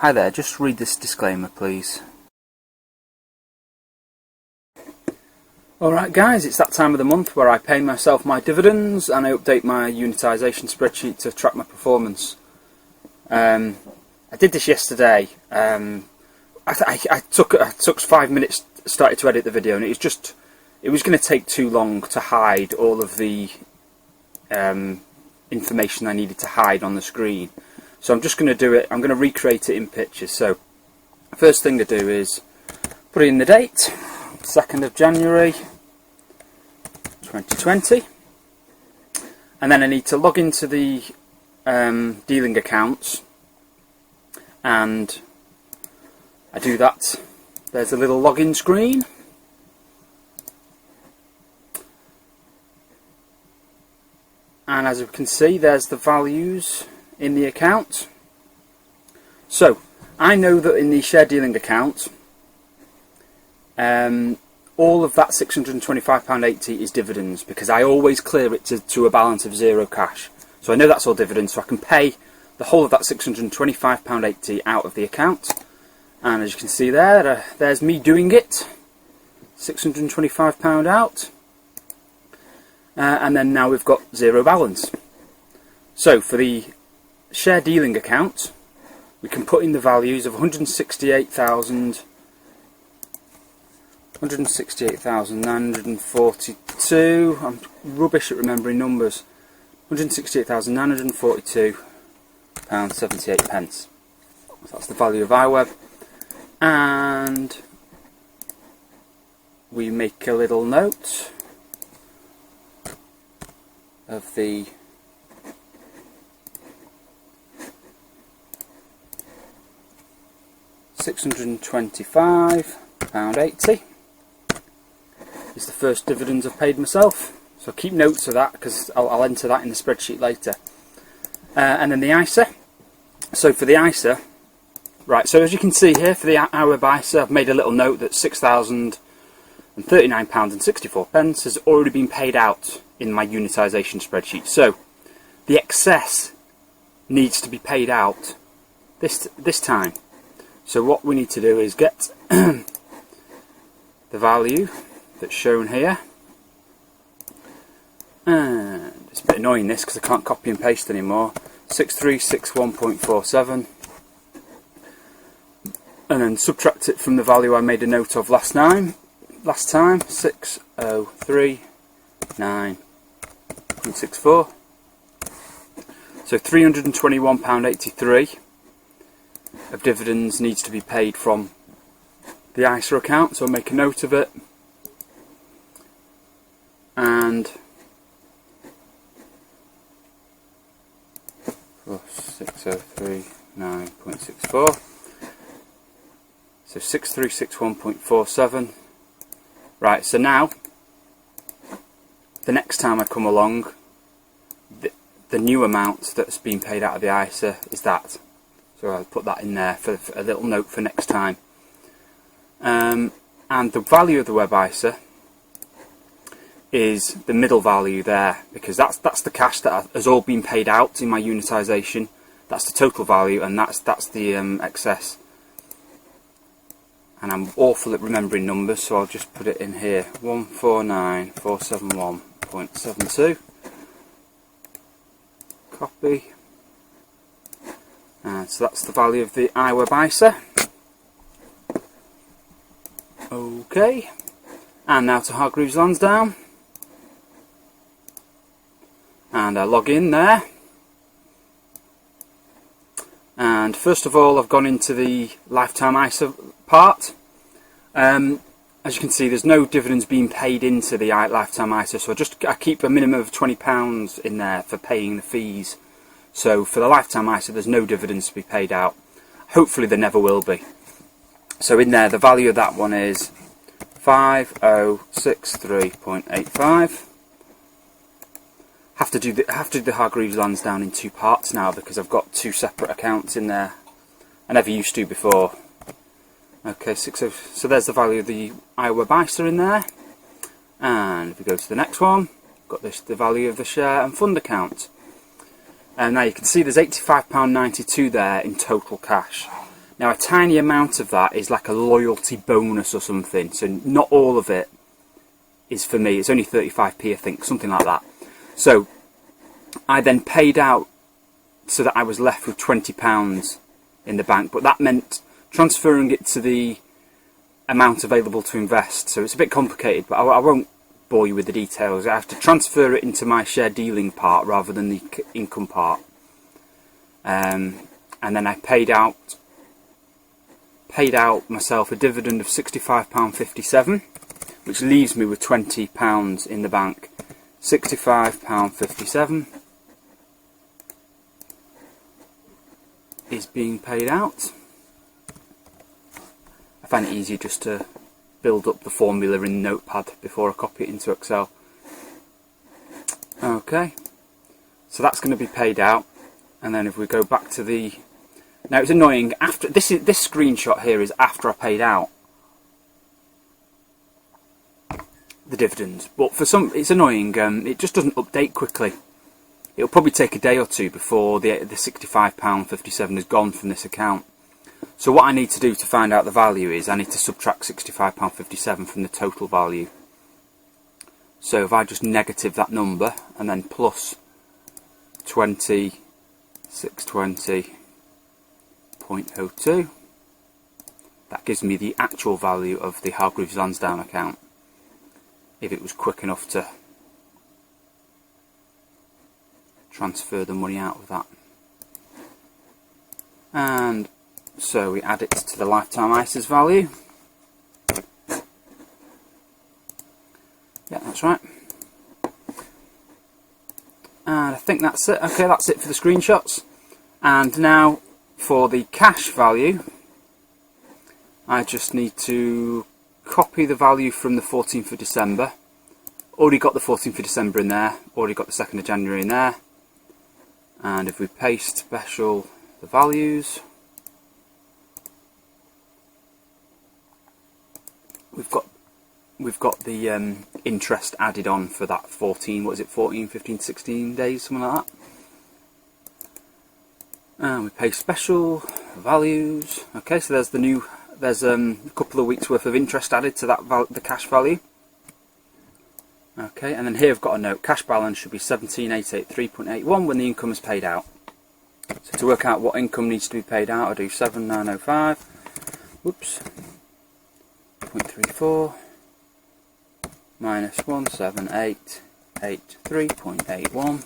Hi there, just read this disclaimer please. Alright guys, it's that time of the month where I pay myself my dividends and I update my Unitisation Spreadsheet to track my performance. I did this yesterday. I took 5 minutes, started to edit the video, and it was going to take too long to hide all of the information I needed to hide on the screen. So I'm just going to do it, I'm going to recreate it in pictures. So first thing to do is put in the date, 2nd of January 2020, and then I need to log into the dealing accounts, and I do that. There's a little login screen. And as you can see, there's the values in the account. So I know that in the share dealing account, all of that £625.80 is dividends, because I always clear it to a balance of zero cash. So I know that's all dividends, so I can pay the whole of that £625.80 out of the account. And as you can see there, there's me doing it. £625 out. And then now we've got zero balance. So for the share dealing account, we can put in the values of 168,942. I'm rubbish at remembering numbers. £168,942.78. That's the value of iWeb. And we make a little note of the £625.80 is the first dividends I've paid myself. So keep notes of that, because I'll enter that in the spreadsheet later. And then the ISA. So for the ISA, right, so as you can see here, for the iWeb ISA, I've made a little note that £6,039.64 has already been paid out in my Unitisation spreadsheet. So the excess needs to be paid out this time. So what we need to do is get the value that's shown here. And it's a bit annoying this, because I can't copy and paste anymore. 6361.47, and then subtract it from the value I made a note of last time, 6039.64. So £321.83 of dividends needs to be paid from the ISA account, so I'll make a note of it. And 6039.64, so 6361.47. Right, so now the next time I come along, the new amount that's been paid out of the ISA is that. So I'll put that in there for a little note for next time. And the value of the web ISA is the middle value there, because that's the cash that has all been paid out in my Unitisation. That's the total value, and that's the excess. And I'm awful at remembering numbers, so I'll just put it in here. 149471.72. Copy. So that's the value of the iWeb ISA. Okay. And now to Hargreaves Lansdown. And I log in there. And first of all, I've gone into the lifetime ISA part. As you can see, there's no dividends being paid into the lifetime ISA, so I keep a minimum of £20 in there for paying the fees. So for the lifetime ISA, there's no dividends to be paid out. Hopefully there never will be. So in there, the value of that one is 5063.85. Have to do the Hargreaves Lansdown in two parts now, because I've got two separate accounts in there. I never used to before. Okay, so there's the value of the iWeb ISA in there. And if we go to the next one, got the value of the share and fund account. And now you can see there's £85.92 there in total cash. Now a tiny amount of that is like a loyalty bonus or something, so not all of it is for me. It's only 35p, I think, something like that. So I then paid out so that I was left with £20 in the bank, but that meant transferring it to the amount available to invest. So it's a bit complicated, but I won't bore you with the details. I have to transfer it into my share dealing part rather than the income part. And then I paid out myself a dividend of £65.57, which leaves me with £20 in the bank. £65.57 is being paid out. I find it easier just to build up the formula in Notepad before I copy it into Excel. Okay, so that's going to be paid out, and then if we go back to the... Now it's annoying, after this screenshot here is after I paid out the dividends, but for some it's annoying, it just doesn't update quickly. It'll probably take a day or two before the £65.57 is gone from this account. So what I need to do to find out the value is I need to subtract £65.57 from the total value. So if I just negative that number and then plus 620.02, that gives me the actual value of the Hargreaves Lansdowne account, if it was quick enough to transfer the money out of that. And so we add it to the lifetime ISAs value. Yeah, that's right. And I think that's it. Okay, that's it for the screenshots. And now for the cash value, I just need to copy the value from the 14th of December. Already got the 14th of December in there, already got the 2nd of January in there. And if we paste special the values, we've got the interest added on for that 14, what is it, 14, 15, 16 days, something like that. And we paste special values. Okay, so there's a couple of weeks worth of interest added to that the cash value. Okay, and then here I've got a note, cash balance should be 17,883.81 when the income is paid out. So to work out what income needs to be paid out, I do 7,905, whoops, 0.34 minus 17883.81.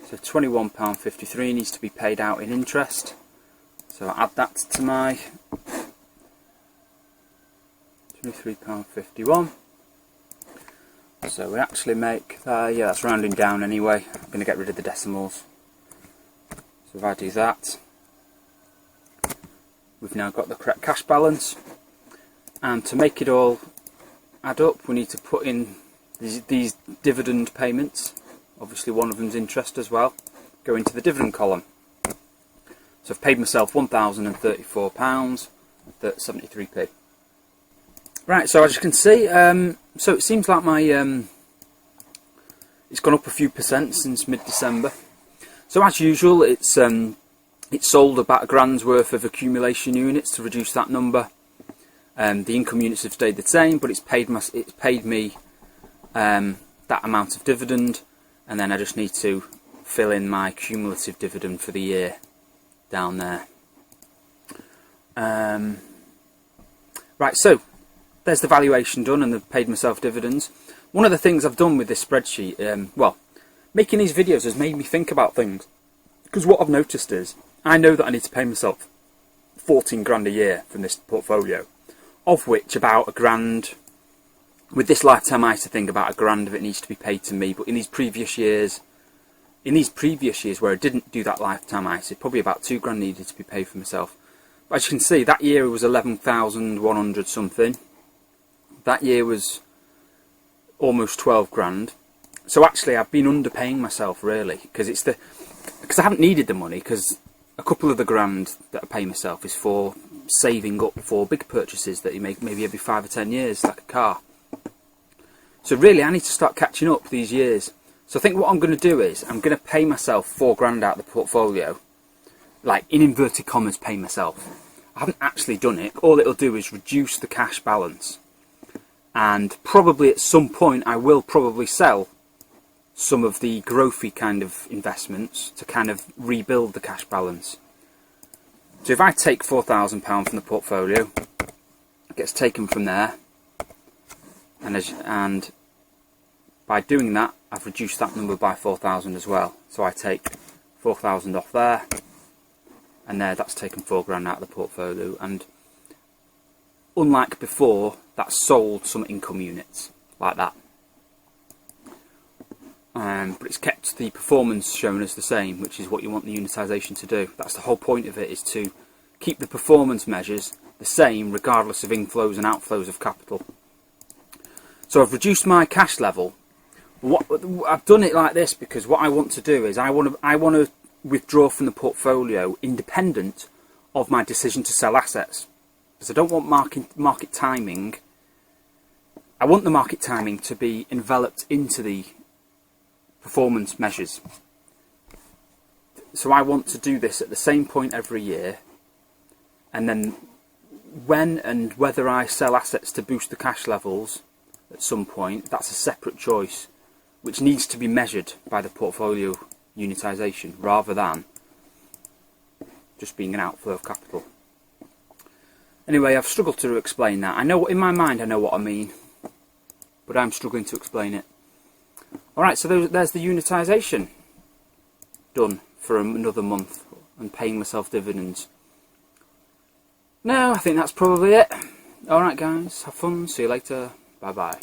So £21.53 needs to be paid out in interest. So I add that to my £23.51. So we actually make, yeah, that's rounding down anyway. I'm going to get rid of the decimals. So if I do that, we've now got the correct cash balance. And to make it all add up, we need to put in these dividend payments. Obviously one of them's interest as well. Go into the dividend column. So I've paid myself £1,034.73p. Right, so as you can see, so it seems like my it's gone up a few percent since mid-December. So as usual, it's sold about £1,000 worth of accumulation units to reduce that number. The income units have stayed the same, but it's paid me that amount of dividend, and then I just need to fill in my cumulative dividend for the year down there. Right, so there's the valuation done, and I've paid myself dividends. One of the things I've done with this spreadsheet, well, making these videos has made me think about things. Because what I've noticed is, I know that I need to pay myself 14 grand a year from this portfolio, of which about £1,000, with this lifetime ISA thing, about £1,000 of it needs to be paid to me. But in these previous years where I didn't do that lifetime ISA, probably about £2,000 needed to be paid for myself. But as you can see, that year it was 11,100 something. That year was almost 12 grand. So actually I've been underpaying myself really, because I haven't needed the money, because a couple of the grand that I pay myself is for saving up for big purchases that you make maybe every 5 or 10 years, like a car. So really I need to start catching up these years. So I think what I'm going to do is I'm going to pay myself £4 grand out of the portfolio, like in inverted commas pay myself. I haven't actually done it. All it'll do is reduce the cash balance. And probably at some point I will probably sell some of the growthy kind of investments to kind of rebuild the cash balance. So if I take £4,000 from the portfolio, it gets taken from there, and by doing that I've reduced that number by 4,000 as well. So I take 4,000 off there, and there that's taken £4,000 out of the portfolio, and unlike before, that's sold some income units like that. But it's kept the performance shown as the same, which is what you want the unitisation to do. That's the whole point of it, is to keep the performance measures the same regardless of inflows and outflows of capital. So I've reduced my cash level. I've done it like this because what I want to do is I want to withdraw from the portfolio independent of my decision to sell assets. Because I don't want market timing. I want the market timing to be enveloped into the performance measures. So I want to do this at the same point every year, and then when and whether I sell assets to boost the cash levels at some point, that's a separate choice which needs to be measured by the portfolio unitisation rather than just being an outflow of capital. Anyway, I've struggled to explain that. I know, in my mind I know what I mean, but I'm struggling to explain it. Alright, so there's the unitisation done for another month, and paying myself dividends. No, I think that's probably it. Alright guys, have fun, see you later, bye bye.